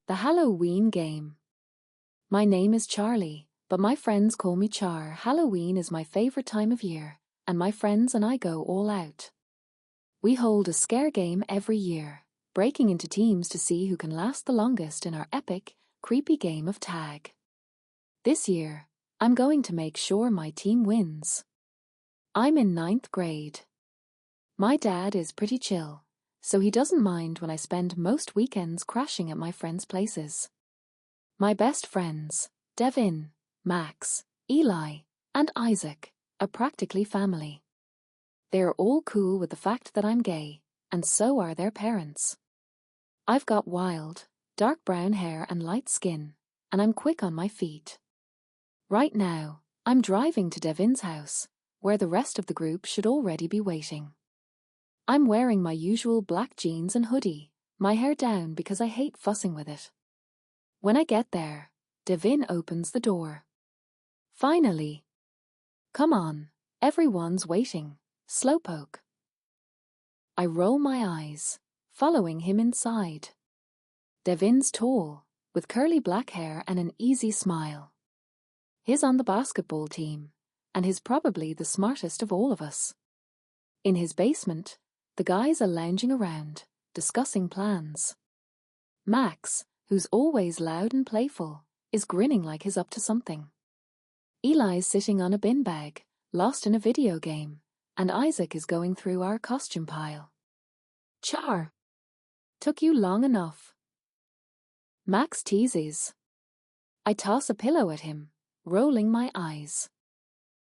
The Halloween game. My name is Charlie, but my friends call me Char. Halloween is my favorite time of year, and my friends and I go all out. We hold a scare game every year, breaking into teams to see who can last the longest in our epic, creepy game of tag. This year, I'm going to make sure my team wins. I'm in 9th grade. My dad is pretty chill, so he doesn't mind when I spend most weekends crashing at my friends' places. My best friends, Devin, Max, Eli, and Isaac, are practically family. They're all cool with the fact that I'm gay, and so are their parents. I've got wild, dark brown hair and light skin, and I'm quick on my feet. Right now, I'm driving to Devin's house, where the rest of the group should already be waiting. I'm wearing my usual black jeans and hoodie, my hair down because I hate fussing with it. When I get there, Devin opens the door. Finally. Come on, everyone's waiting, slowpoke. I roll my eyes, following him inside. Devin's tall, with curly black hair and an easy smile. He's on the basketball team, and he's probably the smartest of all of us. In his basement, the guys are lounging around, discussing plans. Max, who's always loud and playful, is grinning like he's up to something. Eli's sitting on a bin bag, lost in a video game, and Isaac is going through our costume pile. Char! Took you long enough. Max teases. I toss a pillow at him, rolling my eyes.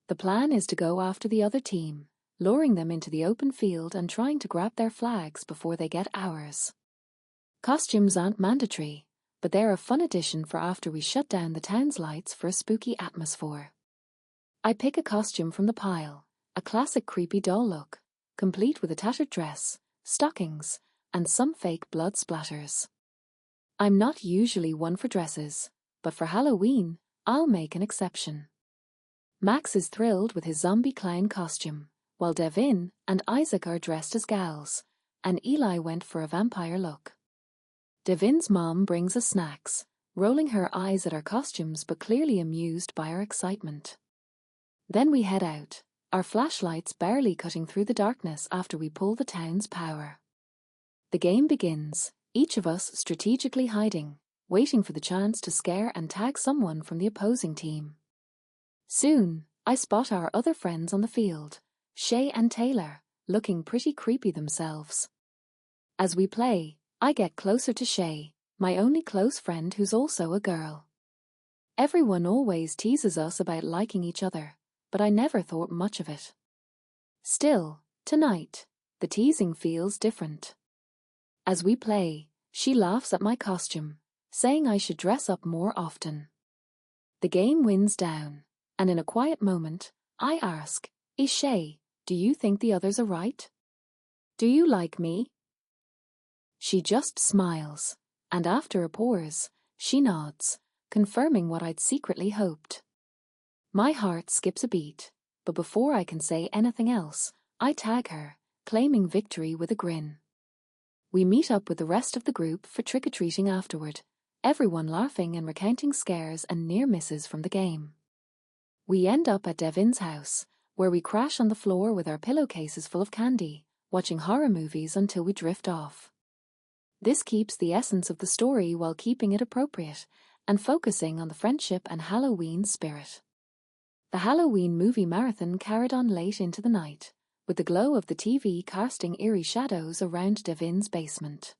The plan is to go after the other team, luring them into the open field and trying to grab their flags before they get ours. Costumes aren't mandatory, but they're a fun addition for after we shut down the town's lights for a spooky atmosphere. I pick a costume from the pile, a classic creepy doll look, complete with a tattered dress, stockings, and some fake blood splatters. I'm not usually one for dresses, but for Halloween, I'll make an exception. Max is thrilled with his zombie clown costume, while Devin and Isaac are dressed as gals, and Eli went for a vampire look. Devin's mom brings us snacks, rolling her eyes at our costumes but clearly amused by our excitement. Then we head out, our flashlights barely cutting through the darkness after we pull the town's power. The game begins, each of us strategically hiding, waiting for the chance to scare and tag someone from the opposing team. Soon, I spot our other friends on the field, Shay and Taylor, looking pretty creepy themselves. As we play, I get closer to Shay, my only close friend who's also a girl. Everyone always teases us about liking each other, but I never thought much of it. Still, tonight, the teasing feels different. As we play, she laughs at my costume, saying I should dress up more often. The game winds down, and in a quiet moment, I ask, Shay, do you think the others are right? Do you like me? She just smiles, and after a pause, she nods, confirming what I'd secretly hoped. My heart skips a beat, but before I can say anything else, I tag her, claiming victory with a grin. We meet up with the rest of the group for trick-or-treating afterward, everyone laughing and recounting scares and near misses from the game. We end up at Devin's house, where we crash on the floor with our pillowcases full of candy, watching horror movies until we drift off. This keeps the essence of the story while keeping it appropriate and focusing on the friendship and Halloween spirit. The Halloween movie marathon carried on late into the night, with the glow of the TV casting eerie shadows around Devin's basement.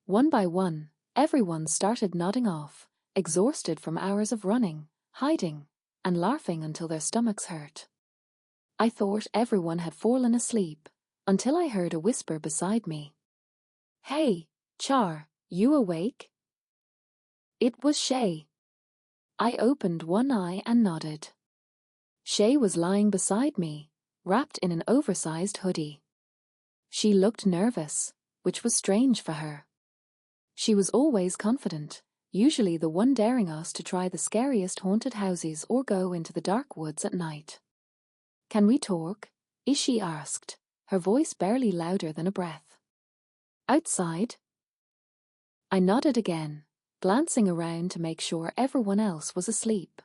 One by one, everyone started nodding off, exhausted from hours of running, hiding, and laughing until their stomachs hurt. I thought everyone had fallen asleep, until I heard a whisper beside me. Hey, Char, you awake? It was Shay. I opened one eye and nodded. Shay was lying beside me, wrapped in an oversized hoodie. She looked nervous, which was strange for her. She was always confident, usually the one daring us to try the scariest haunted houses or go into the dark woods at night. Can we talk? She asked, her voice barely louder than a breath. Outside? I nodded again, glancing around to make sure everyone else was asleep.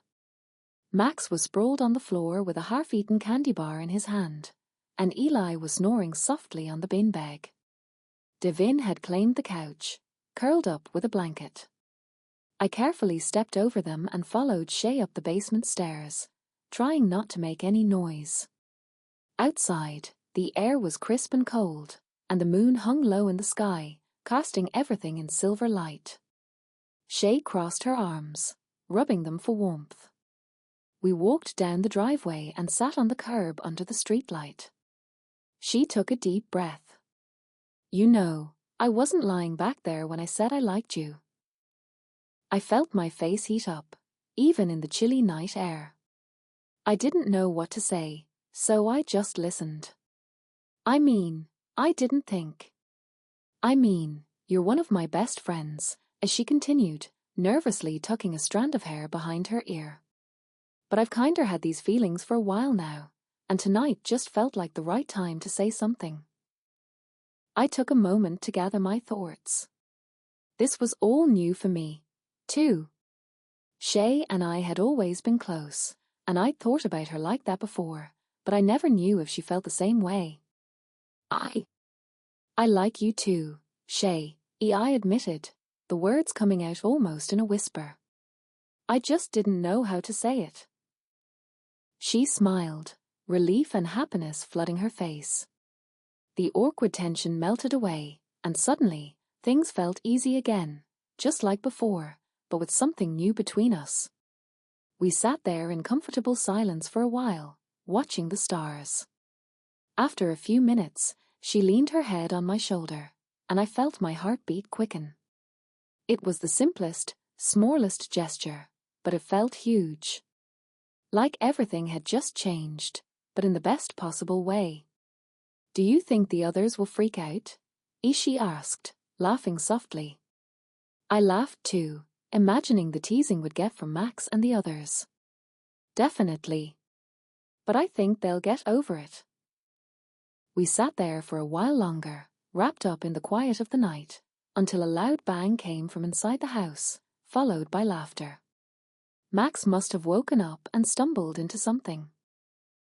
Max was sprawled on the floor with a half-eaten candy bar in his hand, and Eli was snoring softly on the beanbag. Devin had claimed the couch, curled up with a blanket. I carefully stepped over them and followed Shay up the basement stairs, trying not to make any noise. Outside, the air was crisp and cold, and the moon hung low in the sky, casting everything in silver light. Shay crossed her arms, rubbing them for warmth. We walked down the driveway and sat on the curb under the streetlight. She took a deep breath. "You know, I wasn't lying back there when I said I liked you." I felt my face heat up, even in the chilly night air. I didn't know what to say, so I just listened. "I mean, I didn't think. I mean, you're one of my best friends," as she continued, nervously tucking a strand of hair behind her ear. "But I've kinder had these feelings for a while now, and tonight just felt like the right time to say something." I took a moment to gather my thoughts. This was all new for me, too. Shay and I had always been close, and I'd thought about her like that before, but I never knew if she felt the same way. I like you too, Shay," I admitted, the words coming out almost in a whisper. I just didn't know how to say it. She smiled, relief and happiness flooding her face. The awkward tension melted away, and suddenly, things felt easy again, just like before, but with something new between us. We sat there in comfortable silence for a while, watching the stars. After a few minutes, she leaned her head on my shoulder, and I felt my heartbeat quicken. It was the simplest, smallest gesture, but it felt huge. Like everything had just changed, but in the best possible way. "Do you think the others will freak out?" She asked, laughing softly. I laughed too, imagining the teasing would get from Max and the others. "Definitely. But I think they'll get over it." We sat there for a while longer, wrapped up in the quiet of the night, until a loud bang came from inside the house, followed by laughter. Max must have woken up and stumbled into something.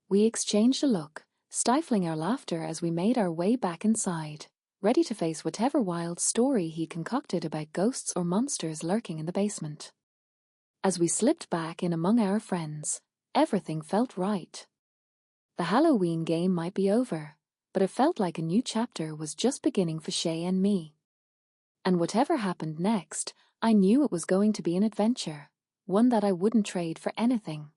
We exchanged a look, stifling our laughter as we made our way back inside, ready to face whatever wild story he concocted about ghosts or monsters lurking in the basement. As we slipped back in among our friends, everything felt right. The Halloween game might be over, but it felt like a new chapter was just beginning for Shay and me. And whatever happened next, I knew it was going to be an adventure, one that I wouldn't trade for anything.